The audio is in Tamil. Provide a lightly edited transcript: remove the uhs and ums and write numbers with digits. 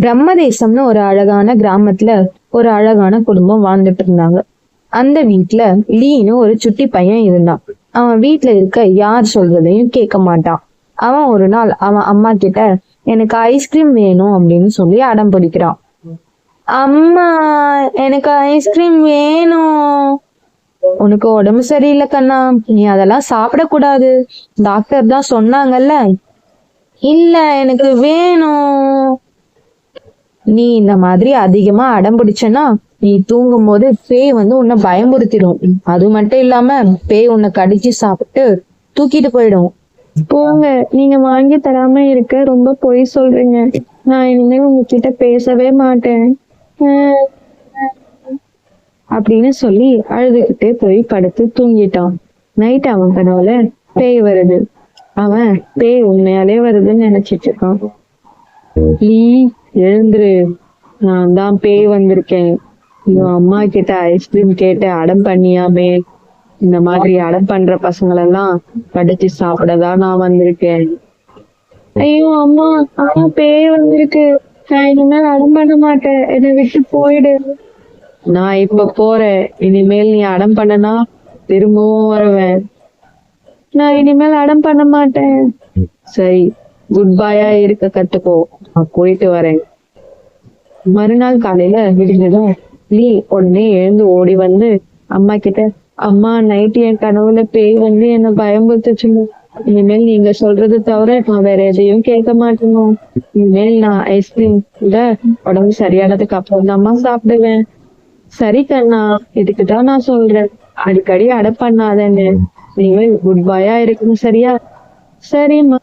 பிரம்மதேசம்னு ஒரு அழகான கிராமத்துல ஒரு அழகான குடும்பம் வாழ்ந்துட்டு இருந்தாங்க. அந்த வீட்டுல லீன்னு ஒரு சுட்டி பையன் இருந்தான். அவன் வீட்டுல இருக்க யார் சொல்றதையும் கேட்க மாட்டான். அவன் ஒரு நாள் அவன் அம்மா கிட்ட எனக்கு ஐஸ்கிரீம் வேணும் அப்படின்னு சொல்லி அடம் பிடிக்கிறான். அம்மா, எனக்கு ஐஸ்கிரீம் வேணும். உனக்கு உடம்பு சரியில்லை கண்ணா, நீ அதெல்லாம் சாப்பிடக்கூடாது, டாக்டர் தான் சொன்னாங்கல்ல. இல்ல, எனக்கு வேணும். நீ இந்த மாதிரி அதிகமா அடம் பிடிச்சனா நீ தூங்கும் போது பேய் உன்னை பயமுறுத்திடும். அது மட்டும் இல்லாம பேய் உன்னை கடிச்சு சாப்பிட்டு தூக்கிட்டு போயிடும். போங்க, நீங்க வாங்கி தராம இருக்க ரொம்ப பொய் சொல்றீங்க. நான் இனிமே உங்ககிட்ட பேசவே மாட்டேன் அப்படின்னு சொல்லி அழுதுகிட்டே போய் படுத்து தூங்கிட்டான். நைட் அவன் கனவுல பேய் வருது. அவன் பேய் உண்மையாலே வருதுன்னு நினைச்சிட்டு இருக்கான். நீ எழுந்துரு, நான் தான் பேய் வந்திருக்கேன். இவன் அம்மா கிட்ட ஐஸ்கிரீம் கேட்டு அடம் பண்ணியாமே, இந்த மாதிரி அடம் பண்ற பசங்களெல்லாம் கடிச்சு சாப்பிடதான் நான் வந்திருக்கேன். ஐயோ அம்மா, அம்மா பேய் வந்திருக்கு, நான் இனிமேல் அடம் பண்ண மாட்டேன், என்னை விட்டு போயிடு. நான் இப்ப போறேன், இனிமேல் நீ அடம் பண்ணனா திரும்பவும் வருவேன். நான் இனிமேல் அடம் பண்ண மாட்டேன். சரி, குட் பாயா இருக்க கத்துக்கோ, நான் போயிட்டு வரேன். மறுநாள் காலையில விடிஞ்சதும் லீ உடனே எழுந்து ஓடி வந்து அம்மா கிட்ட, அம்மா, நைட்டு என் கனவுல பேய் என்னை பயமுறுத்துச்சுங்க. இனிமேல் நீங்க சொல்றது தவிர நான் வேற எதையும் கேட்க மாட்டேனோ. இனிமேல் நான் ஐஸ்கிரீம் கூட உடம்பு சரியானதுக்கு அப்புறம் தான்மா சாப்பிடுவேன். சரி கண்ணா, இதுக்குதான் நான் சொல்றேன், அடிக்கடி அடம் பண்ணாதேன்னு. இனிமேல் குட் பாயா இருக்கணும், சரியா? சரிம்மா.